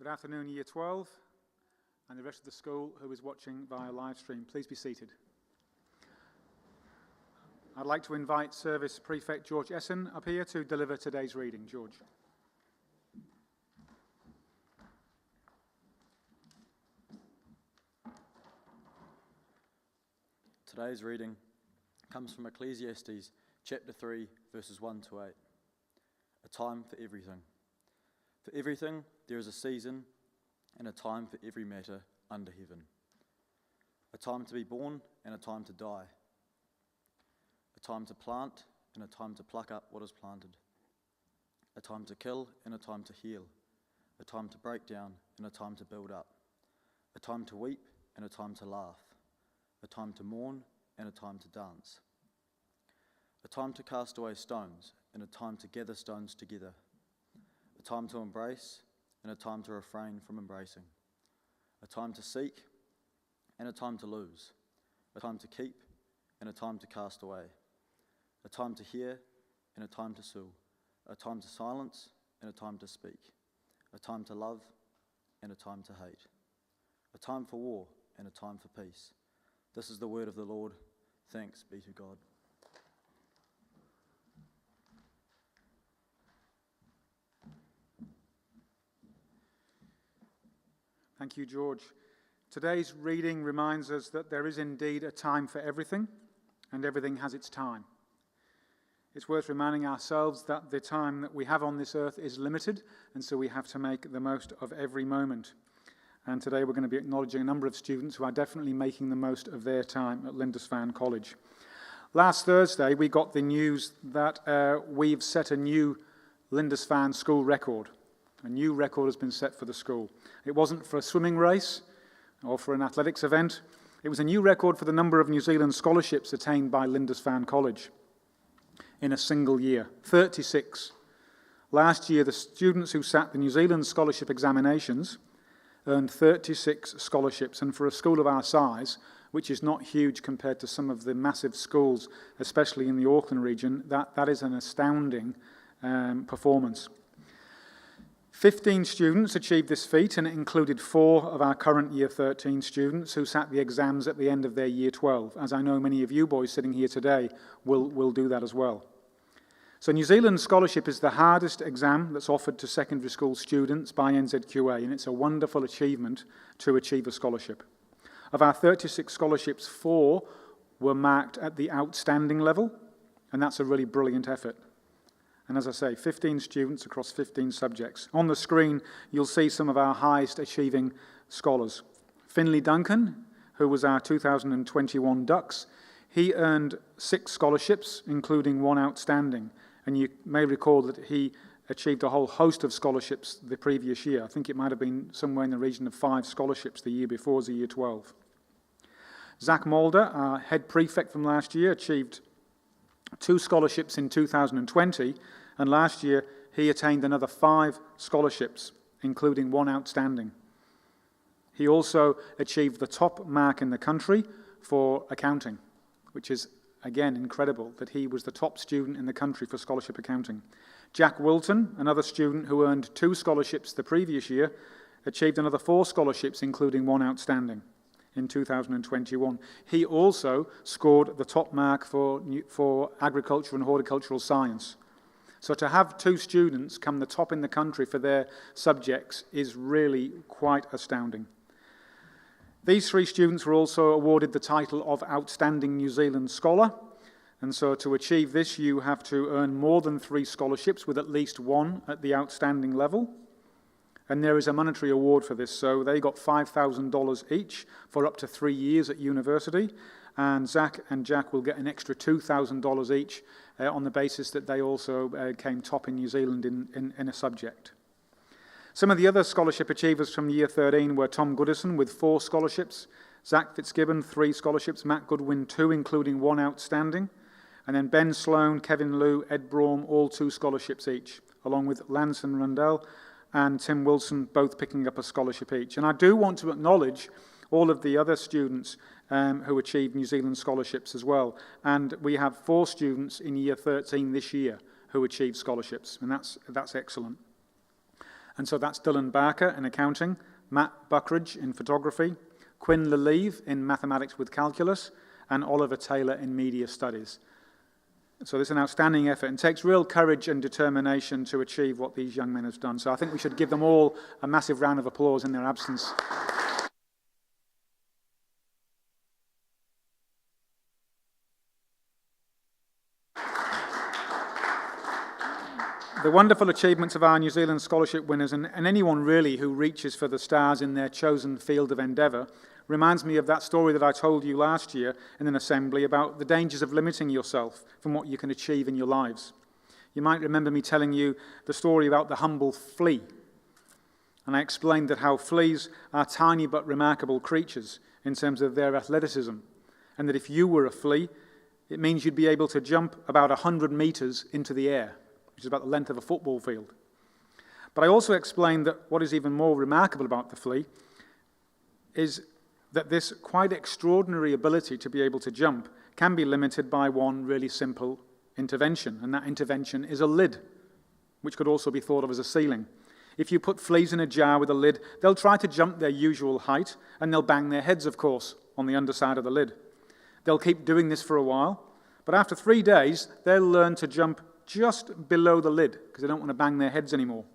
Good afternoon, Year 12, and the rest of the school who is watching via live stream. Please be seated. I'd like to invite Service Prefect George Essen up here to deliver today's reading. George. Today's reading comes from Ecclesiastes chapter 3, verses 1 to 8. A time for everything. For everything there is a season and a time for every matter under heaven. A time to be born and a time to die. A time to plant and a time to pluck up what is planted. A time to kill and a time to heal. A time to break down and a time to build up. A time to weep and a time to laugh. A time to mourn and a time to dance. A time to cast away stones and a time to gather stones together. A time to embrace and a time to refrain from embracing. A time to seek and a time to lose. A time to keep and a time to cast away. A time to hear and a time to sue. A time to silence and a time to speak. A time to love and a time to hate. A time for war and a time for peace. This is the word of the Lord. Thanks be to God. Thank you, George. Today's reading reminds us that there is indeed a time for everything, and everything has its time. It's worth reminding ourselves that the time that we have on this earth is limited, and so we have to make the most of every moment. And today we're going to be acknowledging a number of students who are definitely making the most of their time at Lindisfarne College. Last Thursday, we got the news that we've set a new Lindisfarne school record. A new record has been set for the school. It wasn't for a swimming race or for an athletics event. It was a new record for the number of New Zealand scholarships attained by Lindisfarne College in a single year, 36. Last year, the students who sat the New Zealand scholarship examinations earned 36 scholarships, and for a school of our size, which is not huge compared to some of the massive schools, especially in the Auckland region, that is an astounding performance. 15 students achieved this feat, and it included 4 of our current Year 13 students who sat the exams at the end of their Year 12, as I know many of you boys sitting here today will do that as well. So New Zealand Scholarship is the hardest exam that's offered to secondary school students by NZQA, and it's a wonderful achievement to achieve a scholarship. Of our 36 scholarships, 4 were marked at the outstanding level, and that's a really brilliant effort. And as I say, 15 students across 15 subjects. On the screen, you'll see some of our highest achieving scholars. Finlay Duncan, who was our 2021 Ducks, he earned 6 scholarships, including 1 outstanding. And you may recall that he achieved a whole host of scholarships the previous year. I think it might have been somewhere in the region of 5 scholarships the year before as a Year 12. Zach Mulder, our head prefect from last year, achieved 2 scholarships in 2020, and last year he attained another 5 scholarships, including 1 outstanding. He also achieved the top mark in the country for accounting, which is, again, incredible that he was the top student in the country for scholarship accounting. Jack Wilton, another student who earned 2 scholarships the previous year, achieved another 4 scholarships, including 1 outstanding in 2021. He also scored the top mark for agriculture and horticultural science. So to have 2 students come the top in the country for their subjects is really quite astounding. These 3 students were also awarded the title of Outstanding New Zealand Scholar, and so to achieve this you have to earn more than 3 scholarships with at least 1 at the outstanding level. And there is a monetary award for this, so they got $5,000 each for up to 3 years at university, and Zach and Jack will get an extra $2,000 each on the basis that they also came top in New Zealand in a subject. Some of the other scholarship achievers from Year 13 were Tom Goodison with 4 scholarships, Zach Fitzgibbon 3 scholarships, Matt Goodwin 2, including 1 outstanding, and then Ben Sloan, Kevin Liu, Ed Braum, all 2 scholarships each, along with Lanson Rundell and Tim Wilson, both picking up a scholarship each. And I do want to acknowledge all of the other students who achieved New Zealand scholarships as well. And we have 4 students in Year 13 this year who achieved scholarships, and that's excellent. And so that's Dylan Barker in accounting, Matt Buckridge in photography, Quinn Lelieve in mathematics with calculus, and Oliver Taylor in media studies. So this is an outstanding effort and takes real courage and determination to achieve what these young men have done. So I think we should give them all a massive round of applause in their absence. The wonderful achievements of our New Zealand scholarship winners, and anyone really who reaches for the stars in their chosen field of endeavour, reminds me of that story that I told you last year in an assembly about the dangers of limiting yourself from what you can achieve in your lives. You might remember me telling you the story about the humble flea. And I explained that how fleas are tiny but remarkable creatures in terms of their athleticism, and that if you were a flea, it means you'd be able to jump about 100 metres into the air, which is about the length of a football field. But I also explained that what is even more remarkable about the flea is that this quite extraordinary ability to be able to jump can be limited by one really simple intervention, and that intervention is a lid, which could also be thought of as a ceiling. If you put fleas in a jar with a lid, they'll try to jump their usual height, and they'll bang their heads, of course, on the underside of the lid. They'll keep doing this for a while, but after 3 days, they'll learn to jump just below the lid, because they don't want to bang their heads anymore.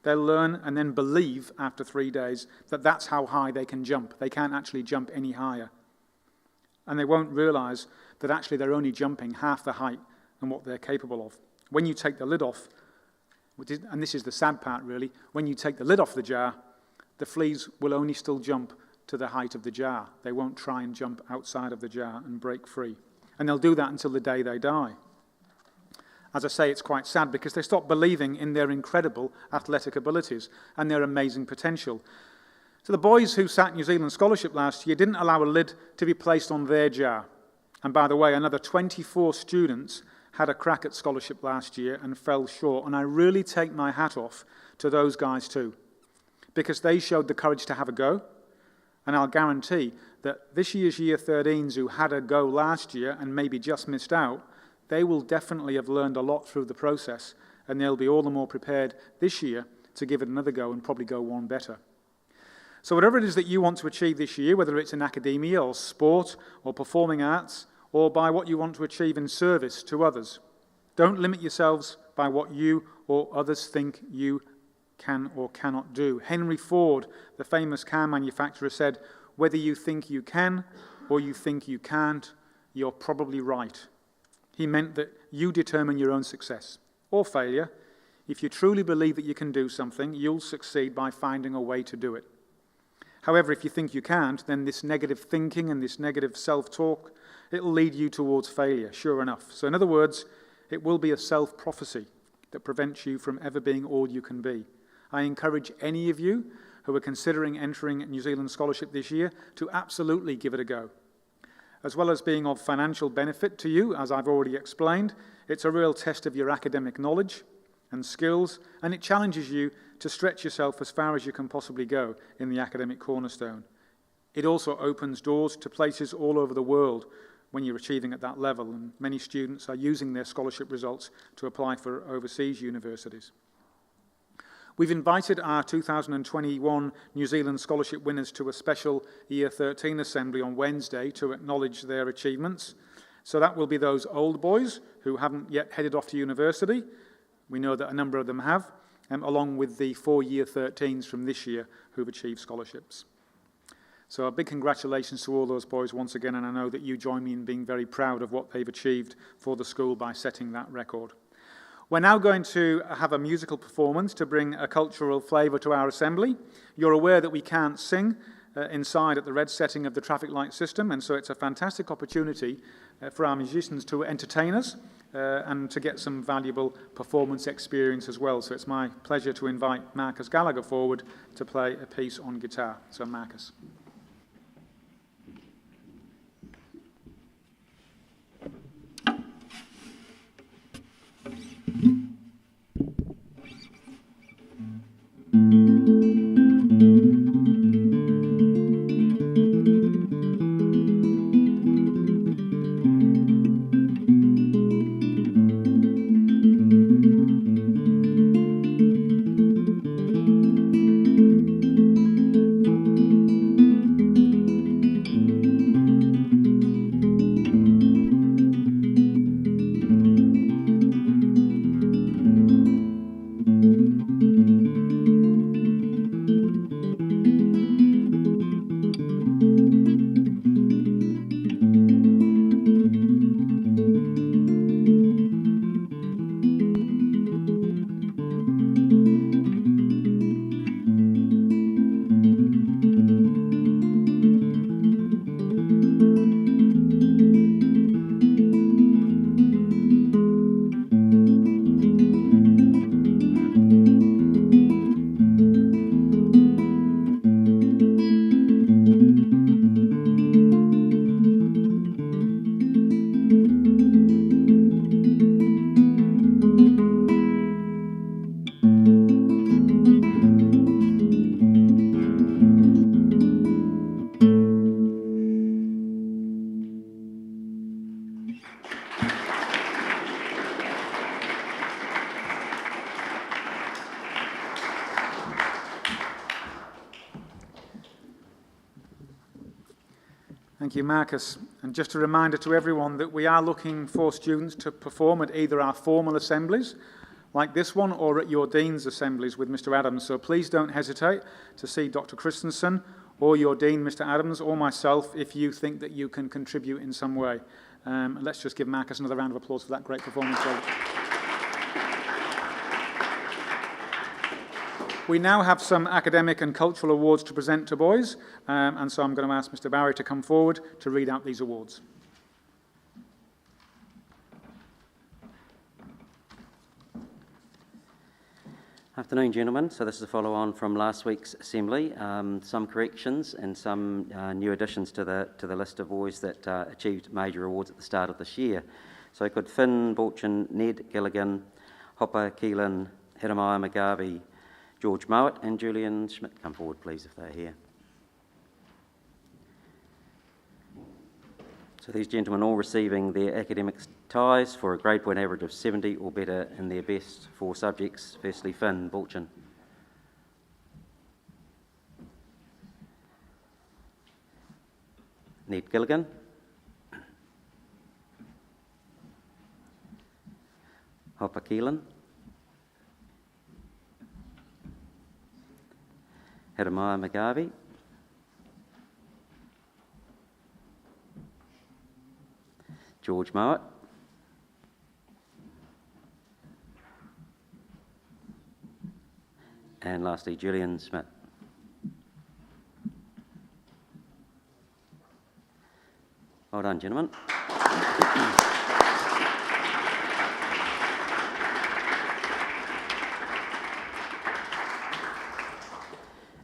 They'll learn and then believe after 3 days that that's how high they can jump. They can't actually jump any higher. And they won't realize that actually they're only jumping half the height and what they're capable of. When you take the lid off, and this is the sad part really, when you take the lid off the jar, the fleas will only still jump to the height of the jar. They won't try and jump outside of the jar and break free. And they'll do that until the day they die. As I say, it's quite sad because they stop believing in their incredible athletic abilities and their amazing potential. So the boys who sat New Zealand Scholarship last year didn't allow a lid to be placed on their jar. And by the way, another 24 students had a crack at scholarship last year and fell short. And I really take my hat off to those guys too, because they showed the courage to have a go. And I'll guarantee that this year's Year 13s who had a go last year and maybe just missed out, they will definitely have learned a lot through the process, and they'll be all the more prepared this year to give it another go and probably go one better. So whatever it is that you want to achieve this year, whether it's in academia or sport or performing arts, or by what you want to achieve in service to others, don't limit yourselves by what you or others think you can or cannot do. Henry Ford, the famous car manufacturer, said, "Whether you think you can or you think you can't, you're probably right." He meant that you determine your own success or failure. If you truly believe that you can do something, you'll succeed by finding a way to do it. However, if you think you can't, then this negative thinking and this negative self-talk, it'll lead you towards failure, sure enough. So in other words, it will be a self-prophecy that prevents you from ever being all you can be. I encourage any of you who are considering entering New Zealand Scholarship this year to absolutely give it a go. As well as being of financial benefit to you, as I've already explained, it's a real test of your academic knowledge and skills, and it challenges you to stretch yourself as far as you can possibly go in the academic cornerstone. It also opens doors to places all over the world when you're achieving at that level, and many students are using their scholarship results to apply for overseas universities. We've invited our 2021 New Zealand Scholarship winners to a special Year 13 assembly on Wednesday to acknowledge their achievements. So that will be those old boys who haven't yet headed off to university. We know that a number of them have, along with the 4 Year 13s from this year who've achieved scholarships. So a big congratulations to all those boys once again, and I know that you join me in being very proud of what they've achieved for the school by setting that record. We're now going to have a musical performance to bring a cultural flavour to our assembly. You're aware that we can't sing inside at the red setting of the traffic light system, and so it's a fantastic opportunity for our musicians to entertain us and to get some valuable performance experience as well. So it's my pleasure to invite Marcus Gallagher forward to play a piece on guitar. So Marcus. Thank you, Marcus. And just a reminder to everyone that we are looking for students to perform at either our formal assemblies, like this one, or at your Dean's assemblies with Mr. Adams. So please don't hesitate to see Dr. Christensen or your Dean, Mr. Adams, or myself if you think that you can contribute in some way. Let's just give Marcus another round of applause for that great performance. We now have some academic and cultural awards to present to boys, and so I'm going to ask Mr. Barry to come forward to read out these awards. Afternoon, gentlemen. So this is a follow-on from last week's assembly. Some corrections and some new additions to the list of boys that achieved major awards at the start of this year. So could Finn, Wilton, Ned, Gallagher, Hopper, Keelan, Jeremiah McGarvey, George Mowat and Julian Schmidt come forward, please, if they're here. So these gentlemen all receiving their academic ties for a grade point average of 70 or better in their best 4 subjects. Firstly, Finn, Wilton. Ned Gilligan. Hopper Keelan. Jeremiah McGarvey. George Mowat. And lastly, Julian Schmidt. Well done, gentlemen.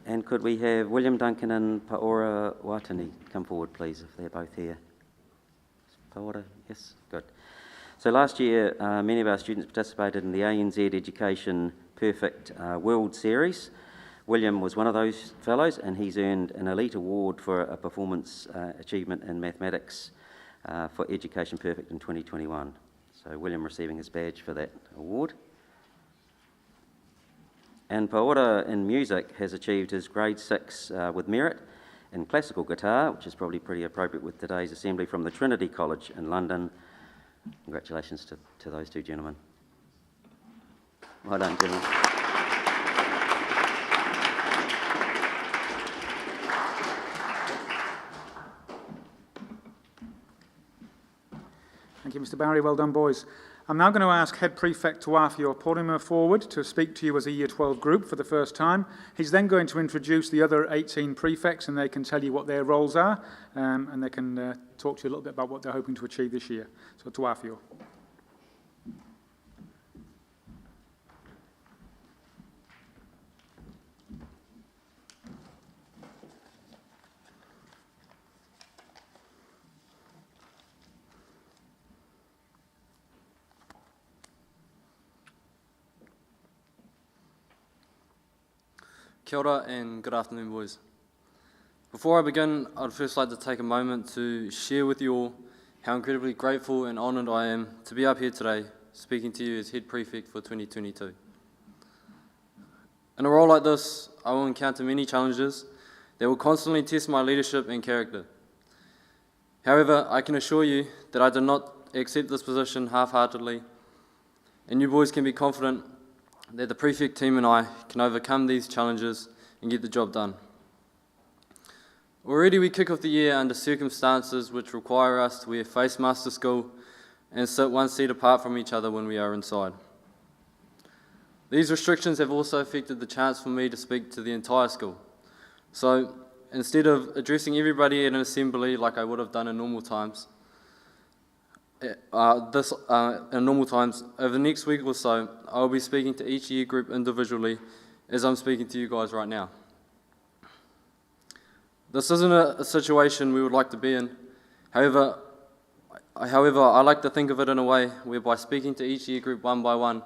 And could we have William Duncan and Paora Watani come forward, please, if they're both here. Paora, yes, good. So last year, many of our students participated in the ANZ Education Prefect World Series. William was one of those fellows, and he's earned an elite award for a performance achievement in mathematics for Education Perfect in 2021. So William receiving his badge for that award. And Paora in music has achieved his grade 6 with merit in classical guitar, which is probably pretty appropriate with today's assembly, from the Trinity College in London. Congratulations to those two gentlemen. Well done, gentlemen. Thank you, Mr. Barry. Well done, boys. I'm now going to ask Head Prefect Tuafio Porima forward to speak to you as a Year 12 group for the first time. He's then going to introduce the other 18 prefects, and they can tell you what their roles are, and they can talk to you a little bit about what they're hoping to achieve this year. So, Tuafio. Kia ora and good afternoon, boys. Before I begin, I'd first like to take a moment to share with you all how incredibly grateful and honoured I am to be up here today speaking to you as Head Prefect for 2022. In a role like this, I will encounter many challenges that will constantly test my leadership and character. However, I can assure you that I did not accept this position half-heartedly, and you boys can be confident that the Prefect team and I can overcome these challenges and get the job done. Already we kick off the year under circumstances which require us to wear face masks to school and sit 1 seat apart from each other when we are inside. These restrictions have also affected the chance for me to speak to the entire school. So instead of addressing everybody at an assembly like I would have done in normal times, over the next week or so, I will be speaking to each year group individually as I'm speaking to you guys right now. This isn't a situation we would like to be in. However, I like to think of it in a way whereby speaking to each year group one by one,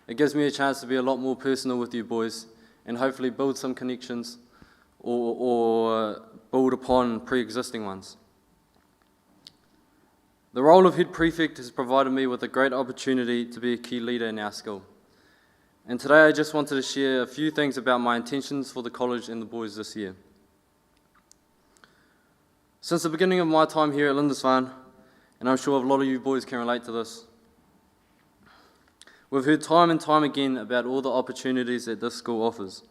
it gives me a chance to be a lot more personal with you boys and hopefully build some connections or build upon pre-existing ones. The role of Head Prefect has provided me with a great opportunity to be a key leader in our school. And today I just wanted to share a few things about my intentions for the college and the boys this year. Since the beginning of my time here at Lindisfarne, and I'm sure a lot of you boys can relate to this, we've heard time and time again about all the opportunities that this school offers.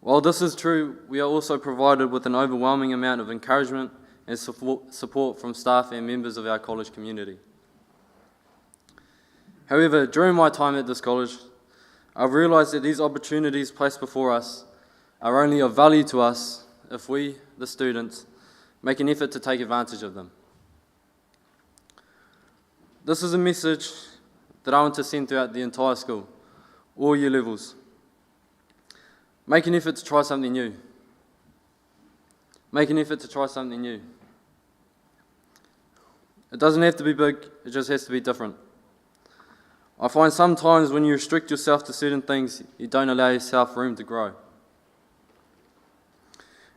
While this is true, we are also provided with an overwhelming amount of encouragement and support from staff and members of our college community. However, during my time at this college, I've realised that these opportunities placed before us are only of value to us if we, the students, make an effort to take advantage of them. This is a message that I want to send throughout the entire school, all year levels. Make an effort to try something new. Make an effort to try something new. It doesn't have to be big, it just has to be different. I find sometimes when you restrict yourself to certain things, you don't allow yourself room to grow.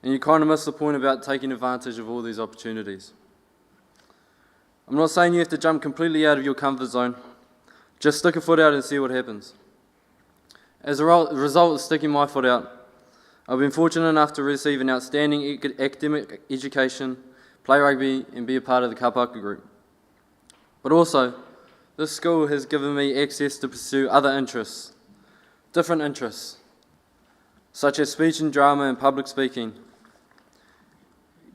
And you kind of miss the point about taking advantage of all these opportunities. I'm not saying you have to jump completely out of your comfort zone. Just stick a foot out and see what happens. As a result of sticking my foot out, I've been fortunate enough to receive an outstanding academic education, play rugby, and be a part of the kapaka group. But also, this school has given me access to pursue other interests, different interests, such as speech and drama and public speaking.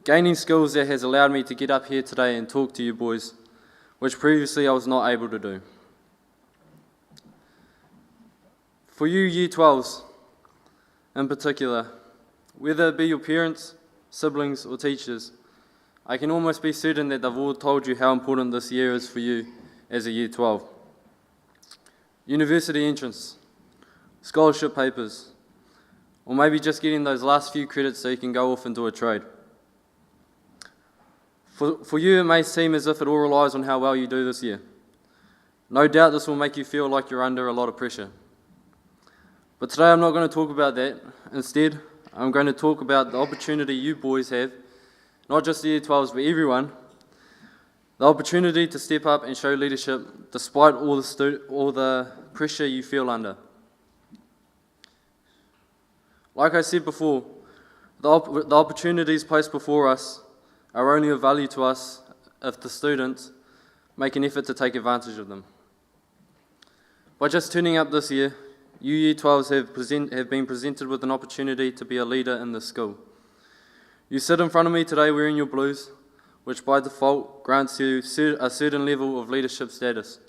Gaining skills that has allowed me to get up here today and talk to you boys, which previously I was not able to do. For you Year 12s in particular, whether it be your parents, siblings or teachers, I can almost be certain that they've all told you how important this year is for you as a Year 12. University entrance, scholarship papers, or maybe just getting those last few credits so you can go off and do a trade. For you, it may seem as if it all relies on how well you do this year. No doubt this will make you feel like you're under a lot of pressure. But today I'm not going to talk about that. Instead, I'm going to talk about the opportunity you boys have, not just the Year 12s, but everyone, the opportunity to step up and show leadership despite all the pressure you feel under. Like I said before, the opportunities placed before us are only of value to us if the students make an effort to take advantage of them. By just turning up this year, you Year 12s have been presented with an opportunity to be a leader in this school. You sit in front of me today wearing your blues, which by default grants you a certain level of leadership status.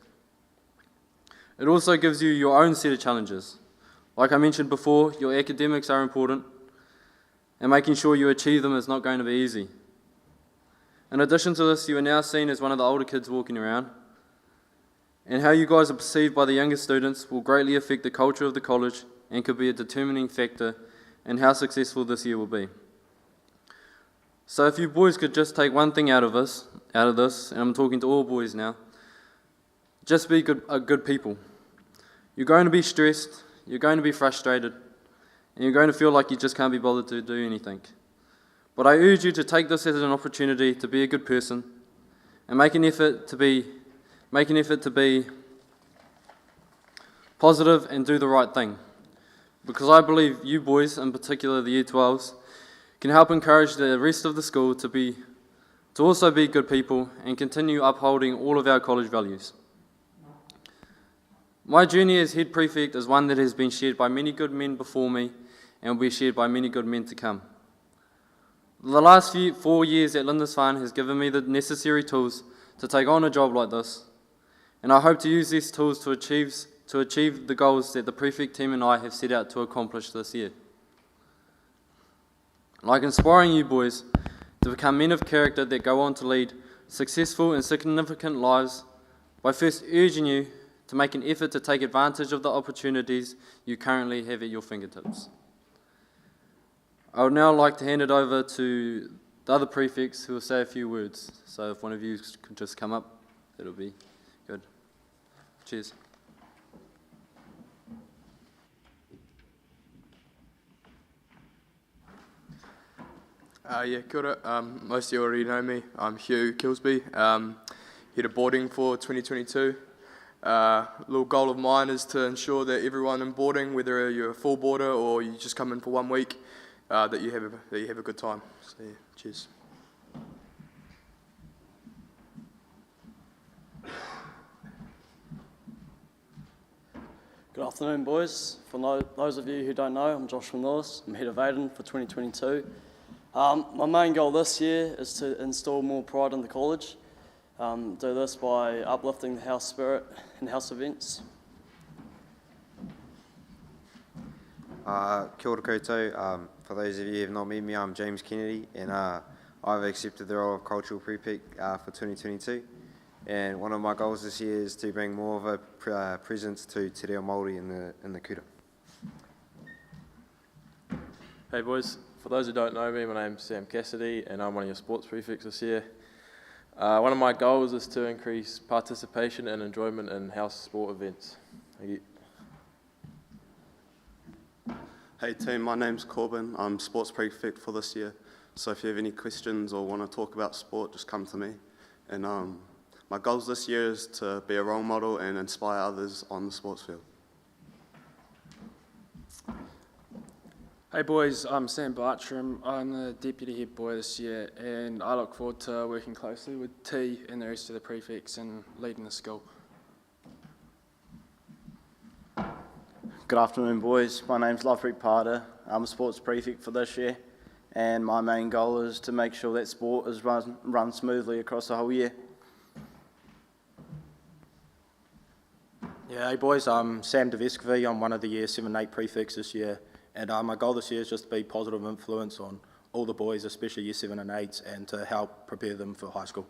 It also gives you your own set of challenges. Like I mentioned before, your academics are important, and making sure you achieve them is not going to be easy. In addition to this, you are now seen as one of the older kids walking around, and how you guys are perceived by the younger students will greatly affect the culture of the college and could be a determining factor in how successful this year will be. So if you boys could just take one thing out of this, and I'm talking to all boys now, just be good people. You're going to be stressed, you're going to be frustrated, and you're going to feel like you just can't be bothered to do anything. But I urge you to take this as an opportunity to be a good person and make an effort to be positive and do the right thing. Because I believe you boys, in particular the Year 12s, can help encourage the rest of the school to also be good people and continue upholding all of our college values. My journey as head prefect is one that has been shared by many good men before me and will be shared by many good men to come. The last 4 years at Lindisfarne has given me the necessary tools to take on a job like this, and I hope to use these tools to achieve the goals that the Prefect team and I have set out to accomplish this year. Like inspiring you boys to become men of character that go on to lead successful and significant lives by first urging you to make an effort to take advantage of the opportunities you currently have at your fingertips. I would now like to hand it over to the other prefects who will say a few words. So if one of you could just come up, that'll be good. Cheers. Kia ora. Most of you already know me. I'm Hugh Kilsby, head of boarding for 2022. Little goal of mine is to ensure that everyone in boarding, whether you're a full boarder or you just come in for 1 week, that you have a good time. So yeah, cheers. Good afternoon, boys. For those of you who don't know, I'm Joshua Norris. I'm head of Aiden for 2022. My main goal this year is to install more pride in the college. Do this by uplifting the house spirit and house events. Kia ora koutou. For those of you who have not met me, I'm James Kennedy, and I've accepted the role of Cultural Prefect for 2022. And one of my goals this year is to bring more of a presence to Te Reo Māori in the kura. Hey boys, for those who don't know me, my name's Sam Cassidy and I'm one of your sports prefects this year. One of my goals is to increase participation and enjoyment in house sport events. Thank you. Hey team, my name's Corbin. I'm sports prefect for this year. So if you have any questions or want to talk about sport, just come to me. And my goals this year is to be a role model and inspire others on the sports field. Hey boys, I'm Sam Bartram. I'm the Deputy Head Boy this year and I look forward to working closely with T and the rest of the prefects and leading the school. Good afternoon, boys. My name's Lovepreet Parter. I'm a sports prefect for this year and my main goal is to make sure that sport is run smoothly across the whole year. Yeah, hey boys, I'm Sam DeVescovy. I'm one of the Year 7 and 8 prefects this year, and my goal this year is just to be positive influence on all the boys, especially Year 7 and 8s, and to help prepare them for high school.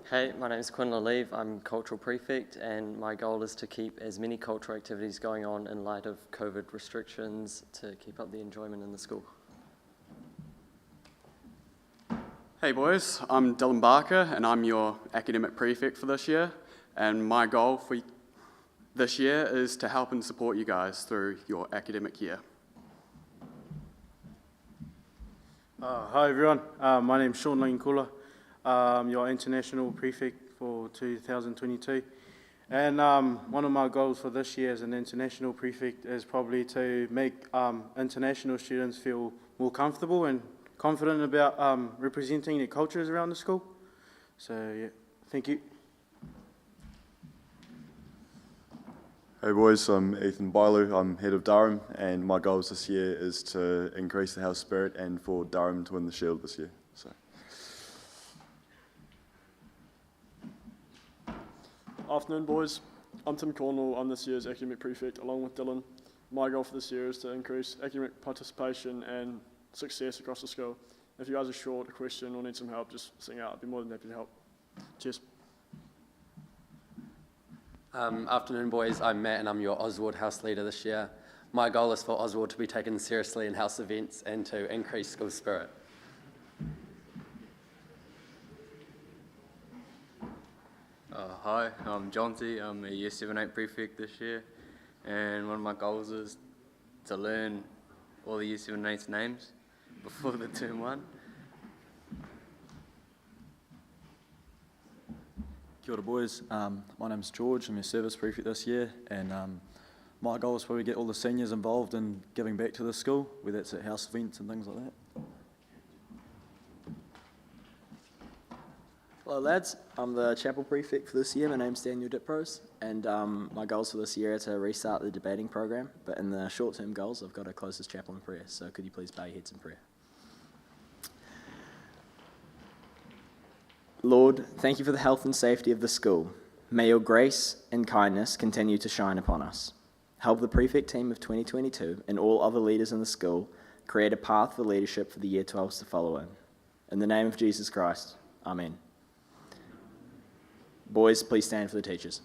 Hey, my name is Quinn Lalive. I'm Cultural Prefect, and my goal is to keep as many cultural activities going on in light of COVID restrictions to keep up the enjoyment in the school. Hey boys, I'm Dylan Barker and I'm your academic prefect for this year, and my goal for this year is to help and support you guys through your academic year. Hi everyone, my name's Sean Langinkula. I'm your international prefect for 2022, and one of my goals for this year as an international prefect is probably to make international students feel more comfortable and confident about representing their cultures around the school. So yeah, thank you. Hey boys, I'm Ethan Bailu. I'm head of Durham, and my goals this year is to increase the house spirit and for Durham to win the Shield this year. So. Afternoon boys, I'm Tim Cornwall. I'm this year's academic prefect along with Dylan. My goal for this year is to increase academic participation and success across the school. If you guys are short, a question, or need some help, just sing out. I'd be more than happy to help. Cheers. Afternoon boys, I'm Matt and I'm your Oswald House leader this year. My goal is for Oswald to be taken seriously in house events and to increase school spirit. Hi, I'm Jonty. I'm a Year 7 8 prefect this year, and one of my goals is to learn all the Year 7 8's names before the term 1. Kia ora boys, my name's George. I'm your service prefect this year, and my goal is probably get all the seniors involved in giving back to the school, whether it's at house events and things like that. Hello lads, I'm the chapel prefect for this year. My name's Daniel Diprose, and my goals for this year are to restart the debating program, but in the short-term goals I've got to close this chapel in prayer, so could you please bow your heads in prayer. Lord, thank you for the health and safety of the school. May your grace and kindness continue to shine upon us. Help the prefect team of 2022 and all other leaders in the school create a path for leadership for the Year 12s to follow in. In the name of Jesus Christ, Amen. Boys, please stand for the teachers.